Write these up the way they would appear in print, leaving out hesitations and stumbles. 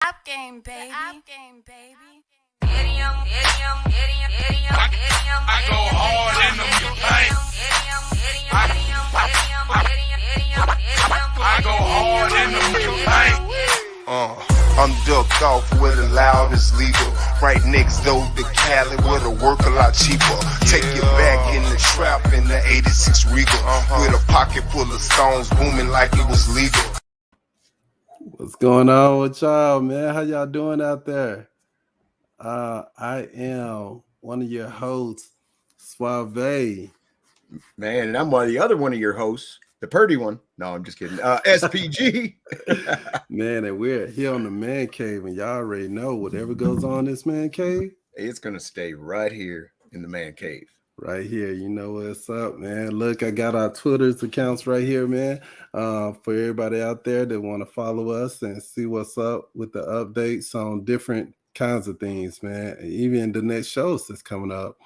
App game, baby. App game, baby. I go hard in the paint. I go hard in the paint. I'm ducked off where the loud is legal. Right next door to Cali where the work a lot cheaper. Take you back in the trap in the 86 Regal. With a pocket full of stones booming like it was legal. What's going on with y'all, man? How y'all doing out there? I am one of your hosts, Suave. Man, and I'm one of your hosts, the Purdy one. No, I'm just kidding. SPG. Man, and we're here on the Man Cave, and y'all already know whatever goes on in this Man Cave, It's going to stay right here in the Man Cave. right here. You know what's up, man. Look, I got our Twitter's accounts right here, man. For everybody out there that want to follow us and see what's up with the updates on different kinds of things, man. Even the next shows that's coming up.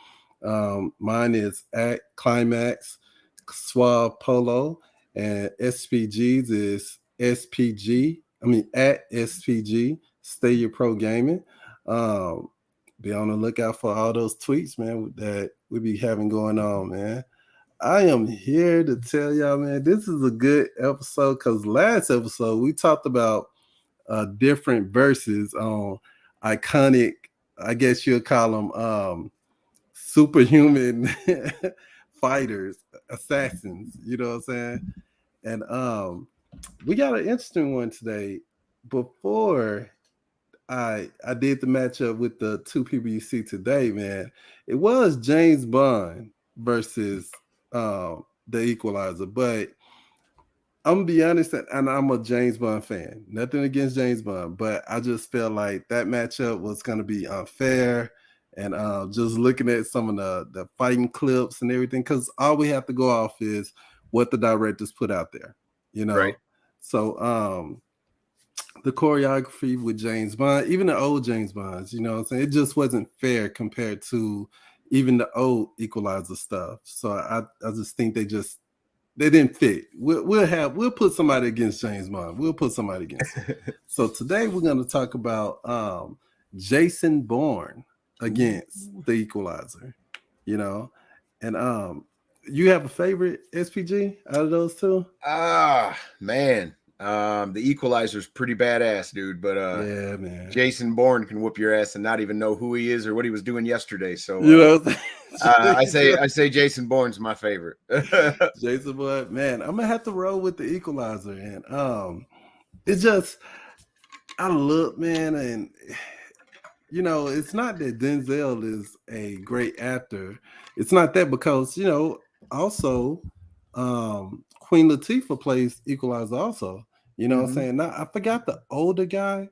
Mine is at Climax Suave Polo, and SPG's is SPG. I mean at SPG. Stay Your Pro Gaming. Be on the lookout for all those tweets, man, that we be having going on, man. I am here to tell y'all, man, this is a good episode because last episode we talked about different verses on iconic, I guess you'll call them superhuman fighters, assassins, you know what I'm saying? And we got an interesting one today. Before I did the matchup with the two people you see today, man, it was James Bond versus the Equalizer. But I'm gonna be honest, and I'm a James Bond fan. Nothing against James Bond, but I just felt like that matchup was gonna be unfair. And just looking at some of the fighting clips and everything, because all we have to go off is what the directors put out there, you know. Right. So the choreography with James Bond, even the old James Bonds, you know what I'm saying? It just wasn't fair compared to even the old Equalizer stuff. So I just think they didn't fit. We'll put somebody against James Bond. We'll put somebody against him. So today we're gonna talk about Jason Bourne against the Equalizer, you know. And you have a favorite SPG out of those two? Man. The Equalizer's pretty badass, dude. But Yeah, man. Jason Bourne can whoop your ass and not even know who he is or what he was doing yesterday. So You know, I say Jason Bourne's my favorite. Jason Bourne, man, I'm gonna have to roll with the Equalizer, and it just, I look, man, and you know, it's not that Denzel is a great actor. It's not that, because you know, also Queen Latifah plays Equalizer also. You know what I'm saying? Now, I forgot the older guy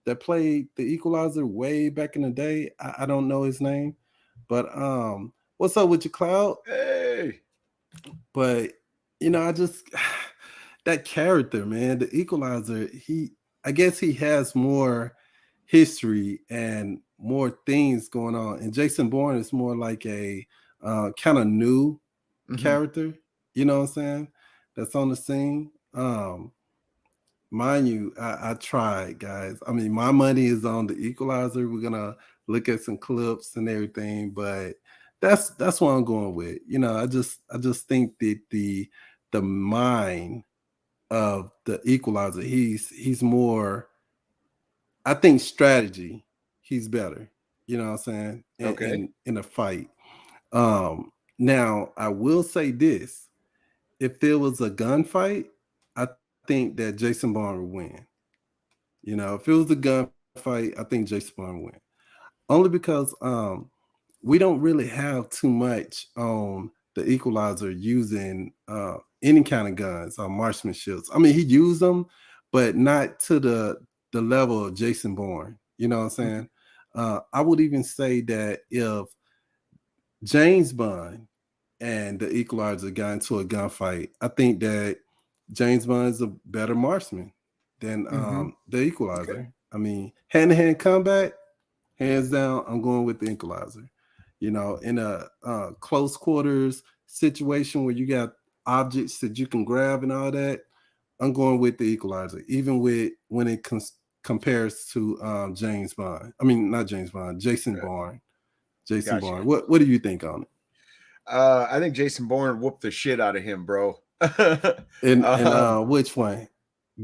that played the Equalizer way back in the day. I don't know his name, but what's up with your Cloud? Hey. But you know, I just that character, man, the Equalizer, I guess he has more history and more things going on. And Jason Bourne is more like a kind of new character, you know what I'm saying? That's on the scene. Mind you, I tried, guys. I mean, my money is on the Equalizer. We're gonna look at some clips and everything, but that's what I'm going with. You know, I just think that the mind of the Equalizer, he's more, I think, strategy. He's better. You know what I'm saying? Okay. In a fight. Now I will say this: if there was a gunfight, I think that Jason Bourne would win. You know, if it was a gunfight, I think Jason Bourne would win. Only because we don't really have too much on the Equalizer using any kind of guns or marksmanships. I mean, he used them, but not to the level of Jason Bourne. You know what I'm saying? I would even say that if James Bond and the Equalizer got into a gunfight, I think that James Bond is a better marksman than the Equalizer. Okay. I mean, hand-to-hand combat, hands down, I'm going with the Equalizer. You know, in a close quarters situation where you got objects that you can grab and all that, I'm going with the Equalizer. Even with when it compares to James Bond. I mean, not James Bond, Jason Bourne. Jason Gotcha. Bourne. What do you think on it? I think Jason Bourne whooped the shit out of him, bro. And which one?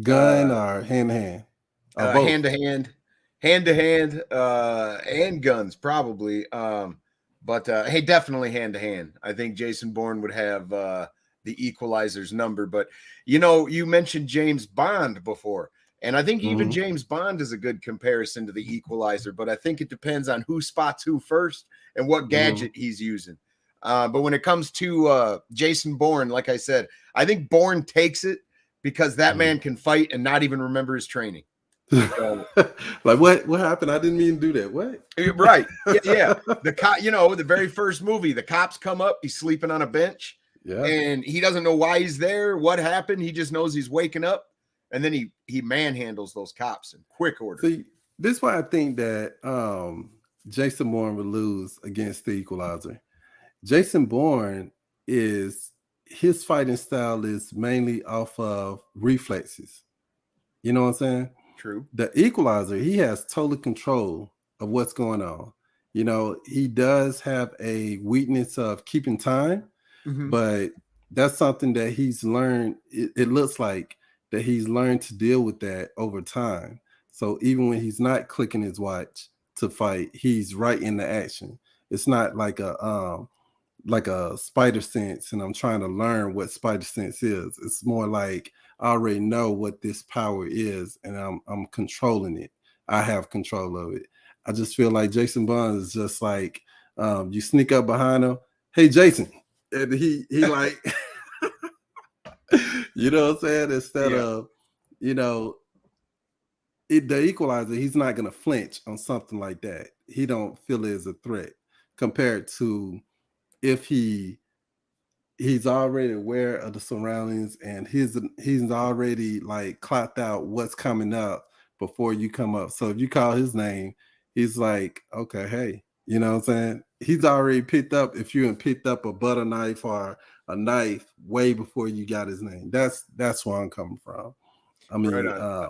Gun or hand to hand? Or both? Hand to hand, and guns probably. But hey, definitely hand to hand. I think Jason Bourne would have the Equalizer's number. But you mentioned James Bond before, and I think even James Bond is a good comparison to the Equalizer. But I think it depends on who spots who first and what gadget he's using. But when it comes to Jason Bourne, like I said, I think Bourne takes it because that man can fight and not even remember his training. So, like what happened? I didn't mean to do that. What? Right. Yeah. The cop, the very first movie, the cops come up, he's sleeping on a bench. Yeah. And he doesn't know why he's there, what happened. He just knows he's waking up. And then he manhandles those cops in quick order. See, this is why I think that Jason Bourne would lose against the Equalizer. Jason Bourne his fighting style is mainly off of reflexes. You know what I'm saying? True. The Equalizer, he has total control of what's going on. He does have a weakness of keeping time, but that's something that he's learned. It looks like that he's learned to deal with that over time. So even when he's not clicking his watch to fight, he's right in the action. It's not like a spider sense, and I'm trying to learn what spider sense is. It's more like I already know what this power is, and I'm controlling it. I have control of it. I just feel like Jason Bourne is just like you sneak up behind him, hey Jason, and he like you know what I'm saying? Instead of the Equalizer, he's not gonna flinch on something like that. He don't feel it as a threat compared to if he's already aware of the surroundings and he's already like clocked out what's coming up before you come up. So if you call his name, he's like, okay, hey, you know what I'm saying? He's already picked up, if you had picked up a butter knife or a knife way before you got his name. That's where I'm coming from. I mean, right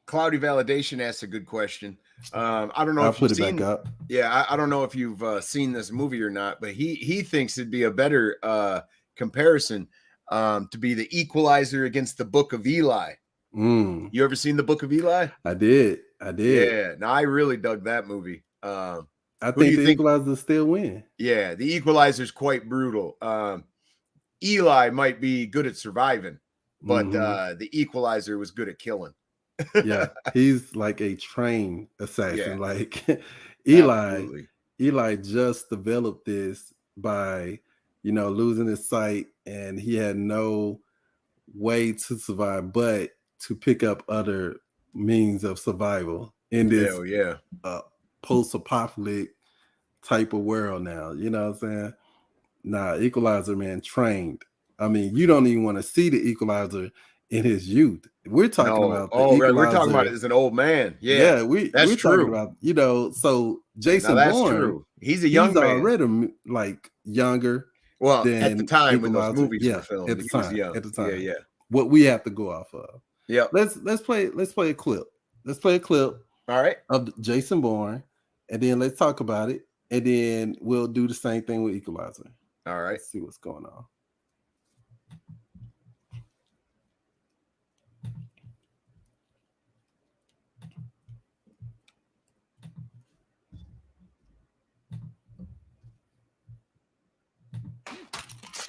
Cloudy Validation asks a good question. I don't know if you've seen, back up. Yeah, I don't know if you've seen this movie or not, but he thinks it'd be a better comparison to be the Equalizer against the Book of Eli. You ever seen the Book of Eli? I did. Yeah, no, I really dug that movie. I think the Equalizer still win. Yeah, the Equalizer's quite brutal. Eli might be good at surviving, but the Equalizer was good at killing. Yeah, he's like a trained assassin. Yeah. Like Eli just developed this by losing his sight, and he had no way to survive but to pick up other means of survival in this post-apocalyptic type of world now. You know what I'm saying? Nah, Equalizer, man, trained. I mean, you don't even want to see the Equalizer in his youth. We're talking about we're talking about it as an old man. Yeah, we're true. Talking about, so Jason Bourne, true. He's a young man. Already like younger. Well, than at the time when those Equalizer. movies were filmed, at the time. Yeah. What we have to go off of. Yeah. Let's play a clip. Let's play a clip. All right. Of Jason Bourne, and then let's talk about it, and then we'll do the same thing with Equalizer. All right. Let's see what's going on.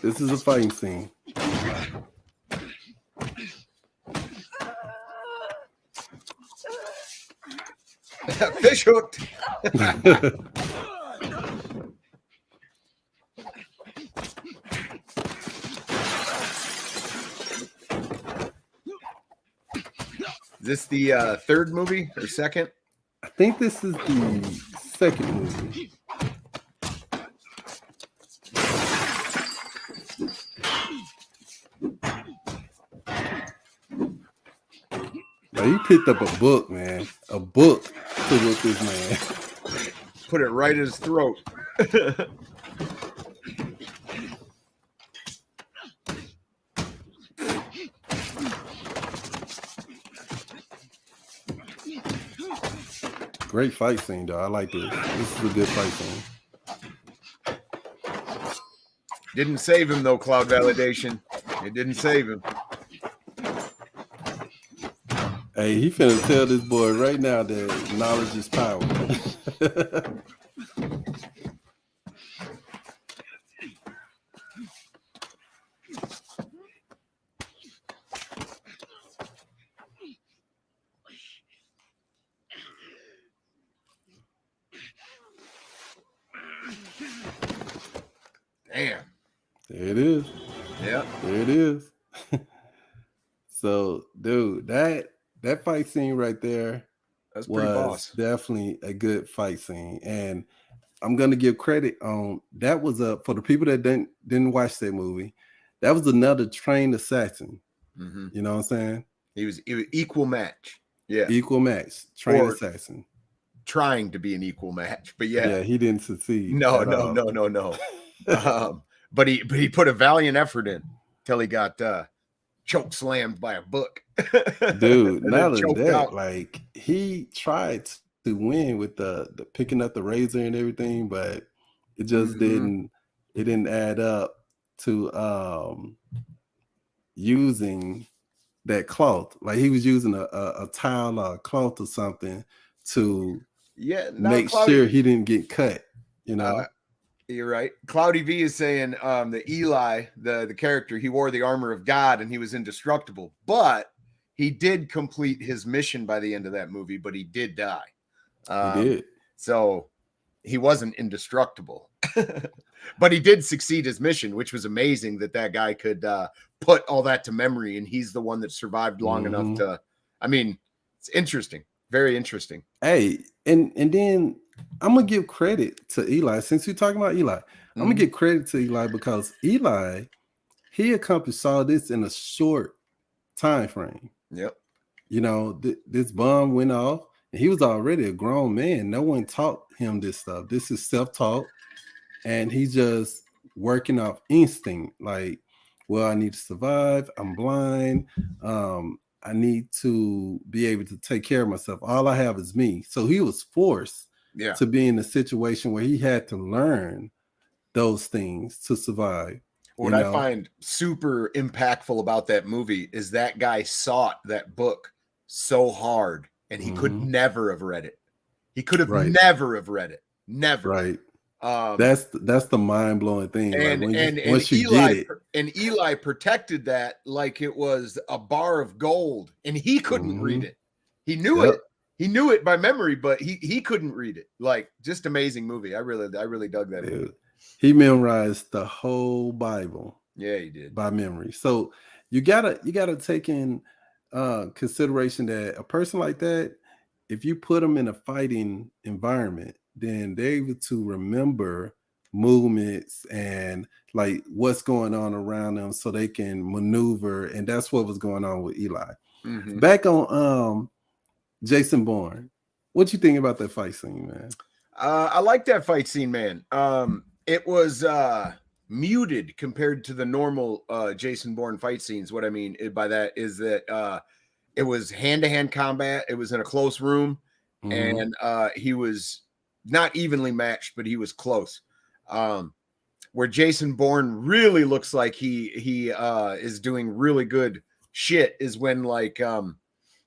This is a fighting scene. Fish hooked. Is this the third movie or second? I think this is the second movie. He picked up a book, man. A book to whip this man. Put it right in his throat. Great fight scene, though. I like this. This is a good fight scene. Didn't save him though, Cloud Validation. It didn't save him. Hey, he finna tell this boy right now that knowledge is power. Damn. There it is. Yeah. There it is. So, dude, that fight scene right there That's pretty boss. definitely a good fight scene. And I'm gonna give credit on that was for the people that didn't watch that movie, that was another trained assassin. Mm-hmm. You know what I'm saying? He was equal match. Yeah. Equal match, trained assassin. Trying to be an equal match, but yeah, he didn't succeed. No. But he put a valiant effort in till he got choke slammed by a book. Dude, not only that, out. like he tried to win with the picking up the razor and everything, but it just didn't add up to using that cloth. Like he was using a towel or a cloth or something to make sure he didn't get cut, you know. You're right. Cloudy V is saying that Eli, the character, he wore the armor of God and he was indestructible, but he did complete his mission by the end of that movie, but he did die. He did. So he wasn't indestructible, but he did succeed his mission, which was amazing that guy could put all that to memory. And he's the one that survived long enough to, I mean, it's interesting. Very interesting. Hey, and then I'm gonna give credit to Eli. Since you're talking about Eli, I'm gonna give credit to Eli because Eli, he accomplished all this in a short time frame. Yep. You know, this bomb went off, and he was already a grown man. No one taught him this stuff. This is self-taught, and he's just working off instinct. Like, well, I need to survive. I'm blind. I need to be able to take care of myself. All I have is me. So he was forced to be in a situation where he had to learn those things to survive. What I find super impactful about that movie is that guy sought that book so hard and he could never have read it. He could have never have read it. Never. Right. That's the mind-blowing thing. Once you get it. And Eli protected that like it was a bar of gold, and he couldn't read it. He knew it. He knew it by memory, but he couldn't read it. Like, just amazing movie. I really dug that movie. He memorized the whole Bible. Yeah, he did. By memory. So you gotta take in consideration that a person like that, if you put them in a fighting environment, then they're able to remember movements and like what's going on around them so they can maneuver. And that's what was going on with Eli. Back on Jason Bourne, what you think about that fight scene, man? I like that fight scene, man. It was muted compared to the normal Jason Bourne fight scenes. What I mean by that is that it was hand-to-hand combat. It was in a close room, and he was not evenly matched, but he was close. Where Jason Bourne really looks like he is doing really good shit is when like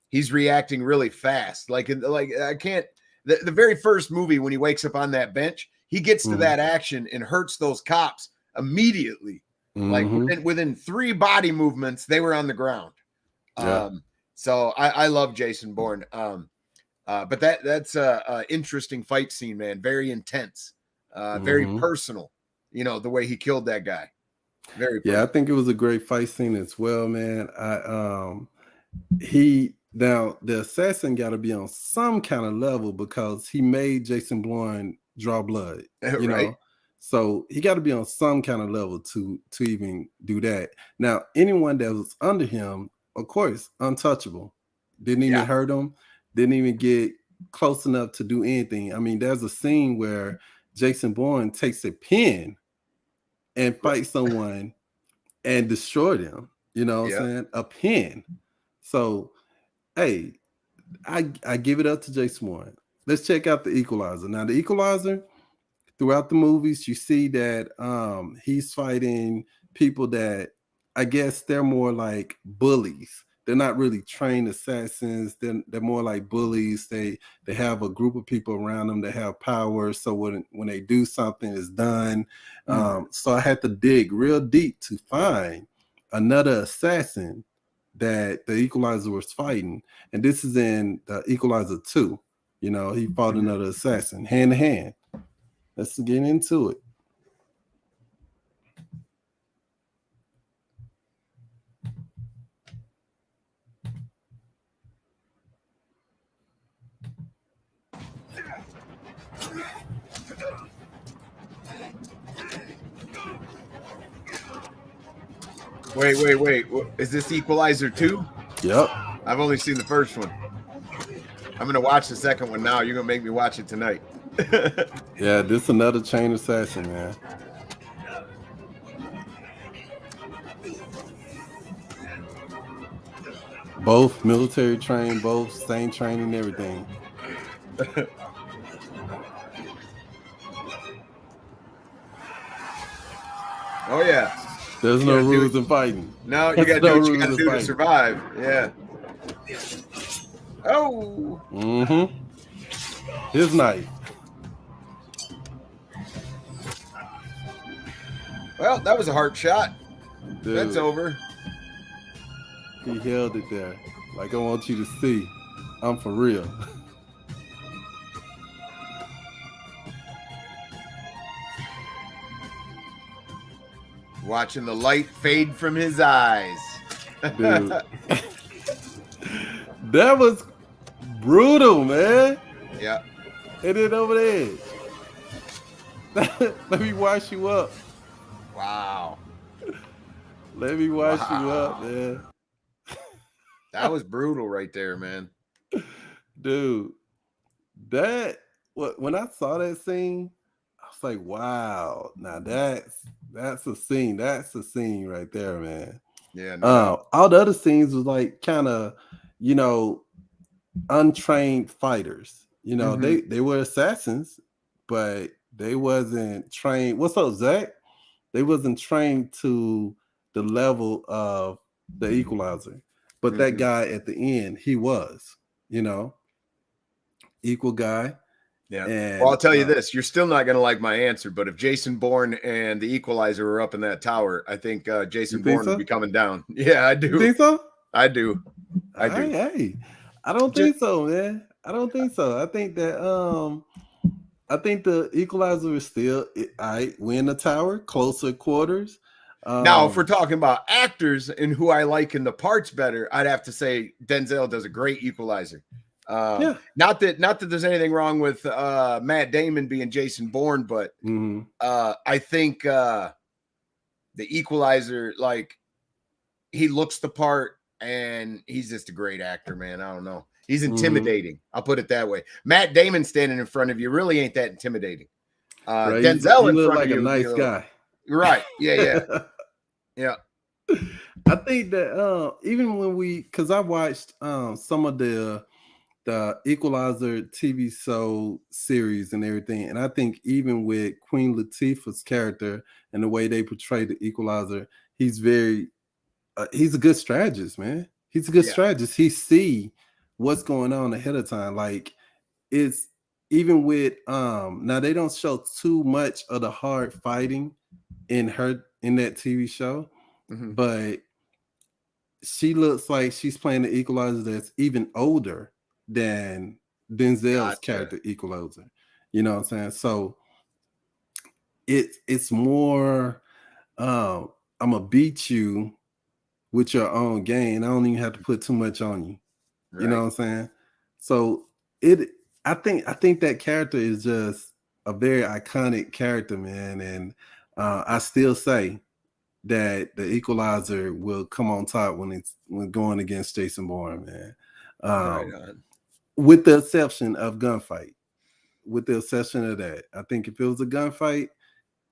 he's reacting really fast. Like I can't. The very first movie when he wakes up on that bench, he gets to that action and hurts those cops immediately. Like within 3 body movements, they were on the ground. So I love Jason Bourne. But that's a interesting fight scene, man. Very intense, very personal. You know, the way he killed that guy. Very personal. I think it was a great fight scene as well, man. Now the assassin got to be on some kind of level because he made Jason Bourne draw blood. You know, so he got to be on some kind of level to even do that. Now, anyone that was under him, of course, untouchable. Didn't even hurt him. Didn't even get close enough to do anything. I mean, there's a scene where Jason Bourne takes a pin and fights someone and destroy them. You know what I'm saying? A pin. So, hey, I give it up to Jason Bourne. let's check out the Equalizer. Now, the Equalizer, throughout the movies, you see that he's fighting people that I guess they're more like bullies. They're not really trained assassins. They're more like bullies. They have a group of people around them that have power. So when they do something, it's done. So I had to dig real deep to find another assassin that the Equalizer was fighting. And this is in the Equalizer 2. You know, he fought another assassin hand to hand. Let's get into it. Wait. Is this Equalizer 2? Yep. I've only seen the first one. I'm going to watch the second one now. You're going to make me watch it tonight. Yeah, this is another chain assassin, man. Both military trained, both same training, everything. Oh, yeah. There's no rules in fighting. No, you got to do what you got to do to survive. Yeah. Oh. Mm-hmm. His knife. Well, that was a hard shot. Dude, that's over. He held it there. Like, I want you to see. I'm for real. Watching the light fade from his eyes. Dude. That was brutal, man. Yeah. And then over there. Let me wash you up. Wow. Let me wash you up, man. That was brutal right there, man. Dude, when I saw that scene, I was like, wow. Now that's a scene. That's a scene right there, man. Yeah. No. All the other scenes was like kind of, you know, untrained fighters. You know, they were assassins, but they wasn't trained. What's up, Zach? They wasn't trained to the level of the Equalizer. But that guy at the end, he was, you know, equal guy. Yeah. And, well, I'll tell you this. You're still not going to like my answer, but if Jason Bourne and the Equalizer were up in that tower, I think Jason Bourne would be coming down. Yeah, I do. You think so? I do. Hey, I don't think so, man. I don't think so. I think that I think the Equalizer is still we in the tower, closer quarters. Now, if we're talking about actors and who I like in the parts better, I'd have to say Denzel does a great Equalizer. Not that there's anything wrong with Matt Damon being Jason Bourne, but I think the Equalizer, like, he looks the part and he's just a great actor, man. I don't know. He's intimidating. I'll put it that way. Matt Damon standing in front of you really ain't that intimidating. Right. Denzel in front like of you, a nice guy. Right. Yeah. Yeah. I think that even when because I watched some of the Equalizer TV show series and everything, and I think even with Queen Latifah's character and the way they portray the Equalizer, he's a good strategist, man. He's a good strategist. He see what's going on ahead of time. Like, it's even with now they don't show too much of the hard fighting in that TV show, but she looks like she's playing the Equalizer that's even older than Denzel's character Equalizer. You know what I'm saying? So it's more I'm gonna beat you with your own game. I don't even have to put too much on you. Right. You know what I'm saying? So I think that character is just a very iconic character, man. And I still say that the Equalizer will come on top when going against Jason Bourne, man. Right on. With the exception of gunfight. With the exception of that. I think if it was a gunfight,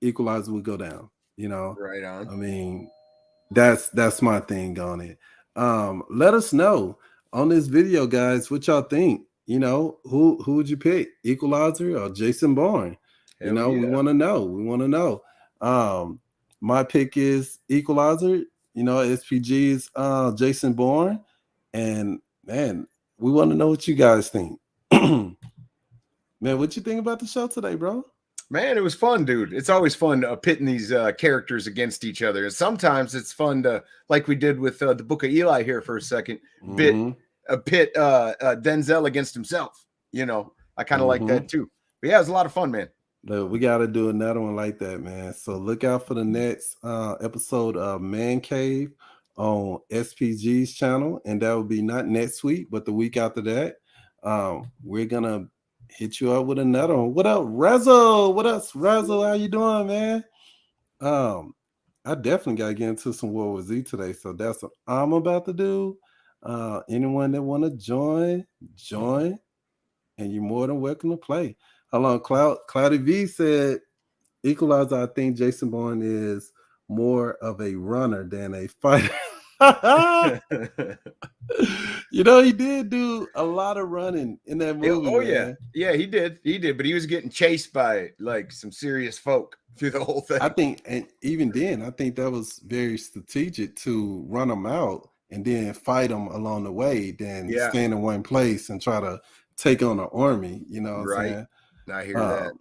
Equalizer would go down, you know. Right on. I mean, that's my thing on it. Let us know on this video, guys, what y'all think. who would you pick, Equalizer or Jason Bourne? Hell We yeah. want to know. We want to know. My pick is Equalizer. SPG is Jason Bourne, and man, we want to know what you guys think. Man, what you think about the show today, bro? Man, it was fun, dude. It's always fun pitting these characters against each other. And sometimes it's fun to, like we did with the Book of Eli here for a second, pit Denzel against himself. I kind of like that too. But yeah, it was a lot of fun, man. Look, we got to do another one like that, man. So look out for the next episode of Man Cave on SPG's channel. And that will be not next week, but the week after that. We're going to hit you up with another one. What up, Razzle? What up, Razzle? How you doing, man? I definitely got to get into some World War Z today. So that's what I'm about to do. Anyone that want to join. And you're more than welcome to play. Hold on, Cloudy V said, Equalizer, I think Jason Bourne is more of a runner than a fighter. He did do a lot of running in that movie. Oh, man. Yeah, he did. But he was getting chased by like some serious folk through the whole thing. I think, and even then, I think that was very strategic to run them out and then fight them along the way, then stand in one place and try to take on an army. You know what I'm saying? I hear that.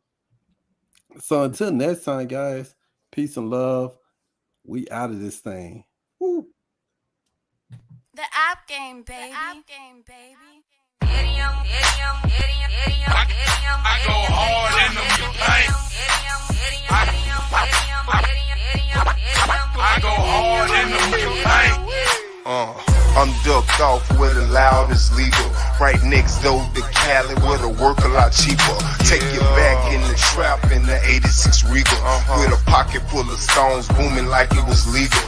So until next time, guys, peace and love. We out of this thing. Woo. The app game, baby. I go hard in the paint. I go hard in the paint. I'm ducked off where the loud is legal. Right next door to Cali where the work a lot cheaper. Take you back in the trap in the 86 Regal. With a pocket full of stones booming like it was legal.